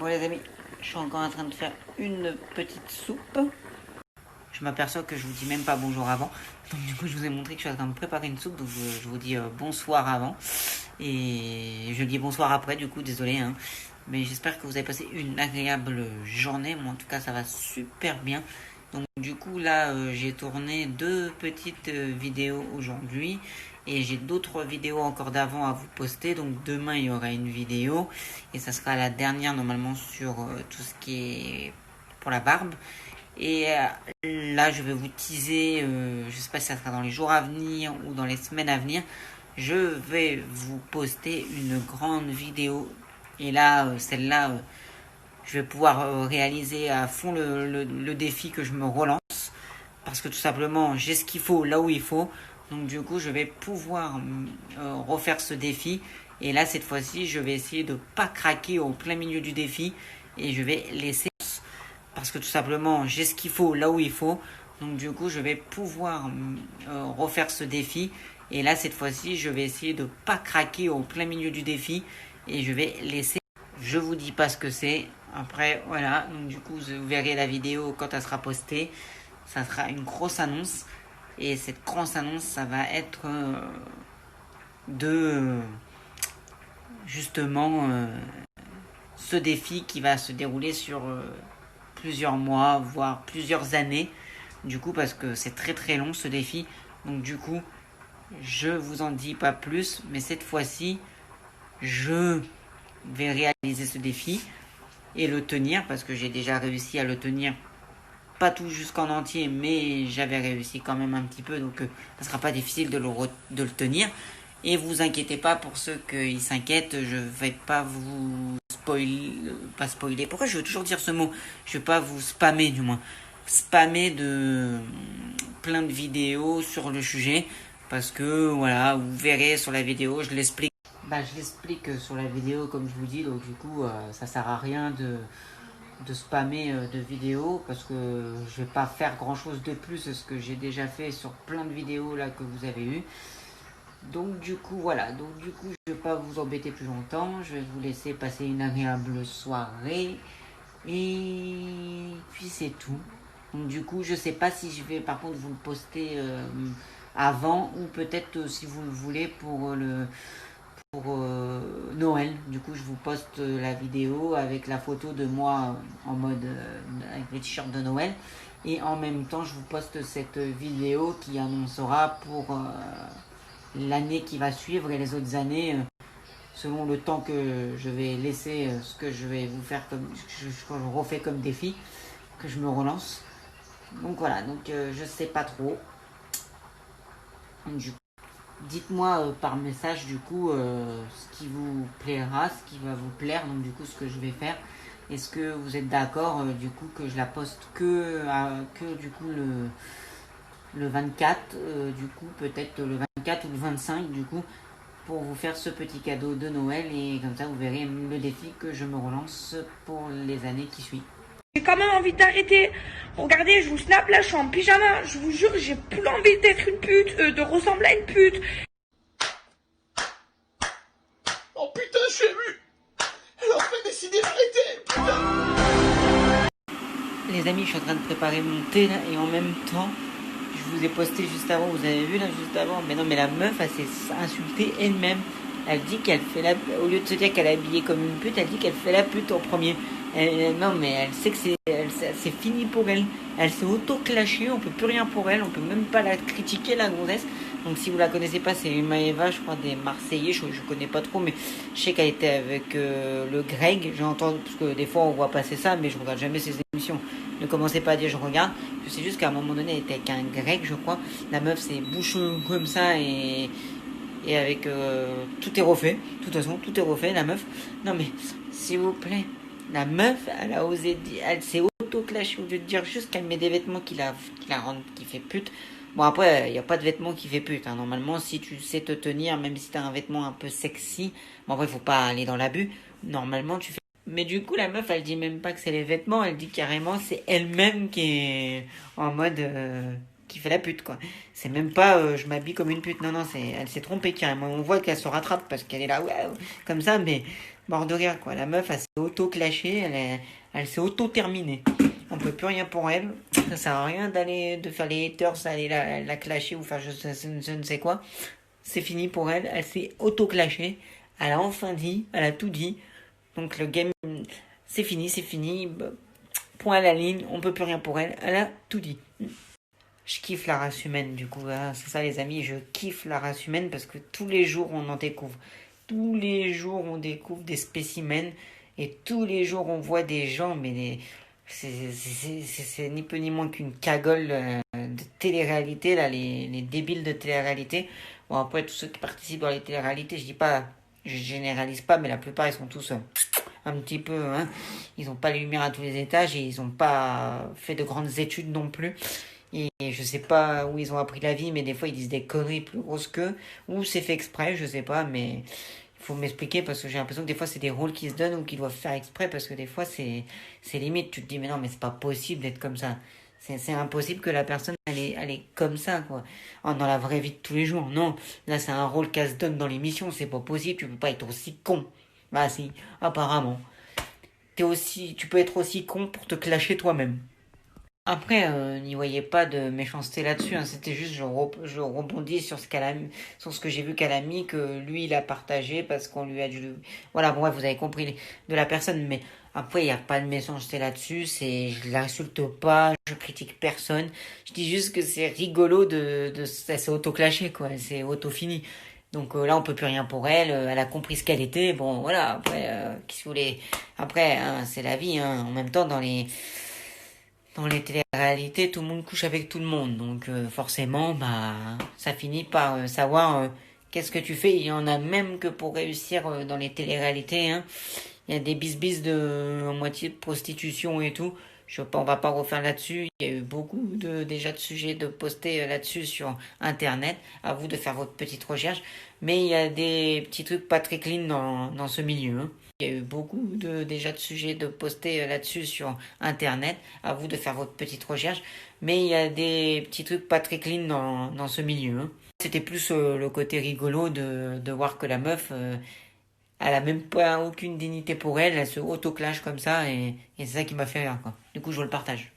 Bon les amis, je suis encore en train de faire une petite soupe. Je m'aperçois que je vous dis même pas bonjour avant. Donc du coup je vous ai montré que je suis en train de préparer une soupe. Donc je vous dis bonsoir avant. Et je dis bonsoir après du coup, désolé. Mais j'espère que vous avez passé une agréable journée. Moi en tout cas ça va super bien. Donc du coup là j'ai tourné 2 petites vidéos aujourd'hui. Et j'ai d'autres vidéos encore d'avant à vous poster. Donc demain il y aura une vidéo. Et ça sera la dernière normalement sur tout ce qui est pour la barbe. Et là je vais vous teaser, je sais pas si ça sera dans les jours à venir ou dans les semaines à venir. Je vais vous poster une grande vidéo. Et là, celle-là, je vais pouvoir réaliser à fond le défi que je me relance. Parce que tout simplement, j'ai ce qu'il faut là où il faut. Donc du coup, je vais pouvoir refaire ce défi. Et là, cette fois-ci, je vais essayer de ne pas craquer au plein milieu du défi. Et je vais laisser... Parce que tout simplement, j'ai ce qu'il faut là où il faut. Donc du coup, je vais pouvoir refaire ce défi. Et là, cette fois-ci, je vais essayer de ne pas craquer au plein milieu du défi. Et je vais laisser... Je vous dis pas ce que c'est. Après, voilà. Donc du coup, vous verrez la vidéo quand elle sera postée. Ça sera une grosse annonce. Et cette grosse annonce, ça va être de justement ce défi qui va se dérouler sur plusieurs mois, voire plusieurs années. Du coup, parce que c'est très très long ce défi. Donc du coup, je vous en dis pas plus. Mais cette fois-ci, je vais réaliser ce défi et le tenir. Parce que j'ai déjà réussi à le tenir. Pas tout jusqu'en entier, mais j'avais réussi quand même un petit peu. Donc ça sera pas difficile de le tenir. Et vous inquiétez pas pour ceux qui s'inquiètent, je vais pas vous pas spoiler. Pourquoi je veux toujours dire ce mot? Je vais pas vous spammer du moins. Spammer de plein de vidéos sur le sujet. Parce que voilà, vous verrez sur la vidéo, je l'explique. Je l'explique sur la vidéo comme je vous dis. Donc du coup, ça sert à rien de spammer de vidéos parce que je vais pas faire grand chose de plus de ce que j'ai déjà fait sur plein de vidéos là que vous avez eues. Donc du coup voilà, je vais pas vous embêter plus longtemps, je vais vous laisser passer une agréable soirée et puis c'est tout. Donc du coup je sais pas si je vais par contre vous le poster avant ou peut-être si vous le voulez pour Noël. Du coup je vous poste la vidéo avec la photo de moi en mode avec les t-shirts de Noël et en même temps je vous poste cette vidéo qui annoncera pour l'année qui va suivre et les autres années selon le temps que je vais laisser ce que je vais vous faire comme je refais comme défi que je me relance. Donc voilà, donc je sais pas trop. Du coup, dites-moi par message du coup ce qui vous plaira, ce qui va vous plaire, donc du coup ce que je vais faire. Est-ce que vous êtes d'accord du coup que je la poste que du coup le 24, du coup peut-être le 24 ou le 25 du coup pour vous faire ce petit cadeau de Noël et comme ça vous verrez le défi que je me relance pour les années qui suivent. J'ai quand même envie d'arrêter. Regardez, je vous snap là, je suis en pyjama. Je vous jure, j'ai plus envie d'être une pute, de ressembler à une pute. Oh putain, je suis ému. Elle a enfin décidé d'arrêter, putain. Les amis, je suis en train de préparer mon thé là et en même temps, je vous ai posté juste avant, vous avez vu là juste avant, mais non mais la meuf elle s'est insultée elle-même. Elle dit qu'elle fait la... Au lieu de se dire qu'elle est habillée comme une pute, elle dit qu'elle fait la pute en premier. Non mais elle sait que c'est fini pour elle. Elle s'est auto-clashée, on peut plus rien pour elle, on peut même pas la critiquer la gonzesse. Donc si vous la connaissez pas, c'est Maëva, je crois des Marseillais, je connais pas trop, mais je sais qu'elle était avec le Greg. J'entends, parce que des fois on voit passer ça, mais je regarde jamais ses émissions. Ne commencez pas à dire je regarde. Je sais juste qu'à un moment donné elle était avec un Greg, je crois. La meuf c'est bouchon comme ça et avec tout est refait. De toute façon, tout est refait, la meuf. Non mais, s'il vous plaît, la meuf, elle a osé dire, elle s'est auto-clashée au lieu de dire juste qu'elle met des vêtements qui la rendent, qui fait pute. Bon après, il n'y a pas de vêtements qui fait pute. Normalement, si tu sais te tenir, même si t'as un vêtement un peu sexy, bon après, il faut pas aller dans l'abus. Normalement, tu fais. Mais du coup, la meuf, elle dit même pas que c'est les vêtements, elle dit carrément c'est elle-même qui est en mode qui fait la pute, quoi. C'est même pas je m'habille comme une pute. Non, non, elle s'est trompée carrément. On voit qu'elle se rattrape parce qu'elle est là, ouais, comme ça, mais mort de rire, quoi. La meuf, elle s'est auto-clashée, elle s'est auto-terminée. On peut plus rien pour elle. Ça sert à rien de faire les haters, aller la clasher ou faire je ne sais quoi. C'est fini pour elle. Elle s'est auto-clashée. Elle a enfin dit, elle a tout dit. Donc le game, c'est fini. Point à la ligne, on peut plus rien pour elle. Elle a tout dit. Je kiffe la race humaine, du coup. Hein. C'est ça, les amis. Je kiffe la race humaine parce que tous les jours, on en découvre. Tous les jours, on découvre des spécimens. Et tous les jours, on voit des gens, mais c'est ni peu ni moins qu'une cagole de télé-réalité, là, les débiles de télé-réalité. Bon, après, tous ceux qui participent dans les télé-réalités, je généralise pas, mais la plupart, ils sont tous un petit peu, hein. Ils n'ont pas les lumières à tous les étages et ils n'ont pas fait de grandes études non plus. Et je sais pas où ils ont appris la vie, mais des fois, ils disent des conneries plus grosses qu'eux. Ou c'est fait exprès, je sais pas, mais il faut m'expliquer parce que j'ai l'impression que des fois, c'est des rôles qui se donnent ou qu'ils doivent faire exprès parce que des fois, c'est limite. Tu te dis, mais non, mais c'est pas possible d'être comme ça. C'est impossible que la personne, elle est comme ça, quoi. Oh, dans la vraie vie de tous les jours. Non, là, c'est un rôle qu'elle se donne dans l'émission. C'est pas possible. Tu peux pas être aussi con. Bah, si, apparemment. Tu peux être aussi con pour te clasher toi-même. Après, n'y voyez pas de méchanceté là-dessus. Hein. C'était juste, je rebondis sur sur ce que j'ai vu qu'elle a mis, que lui il a partagé parce qu'on lui a dû. Voilà, bon, ouais, vous avez compris de la personne, mais après il n'y a pas de méchanceté là-dessus. Je l'insulte pas, je critique personne. Je dis juste que c'est rigolo elle s'est auto-clashée, quoi. Elle s'est auto-finie. Donc là, on peut plus rien pour elle. Elle a compris ce qu'elle était. Bon, voilà. Après, qu'est-ce que vous voulez. Après, hein, c'est la vie. Hein. En même temps, dans les téléréalités, tout le monde couche avec tout le monde. Donc forcément, bah, ça finit par savoir qu'est-ce que tu fais. Il y en a même que pour réussir dans les téléréalités, hein, il y a des bis en moitié de prostitution et tout. On va pas refaire là-dessus. Il y a eu beaucoup déjà de sujets de poster là-dessus sur Internet. À vous de faire votre petite recherche. Mais il y a des petits trucs pas très clean dans ce milieu. Hein. Il y a eu beaucoup déjà de sujets de poster là-dessus sur Internet. À vous de faire votre petite recherche. Mais il y a des petits trucs pas très clean dans ce milieu. Hein. C'était plus le côté rigolo de voir que la meuf, elle a même pas aucune dignité pour elle. Elle se auto-clash comme ça. Et c'est ça qui m'a fait rire, quoi. Du coup, je vous le partage.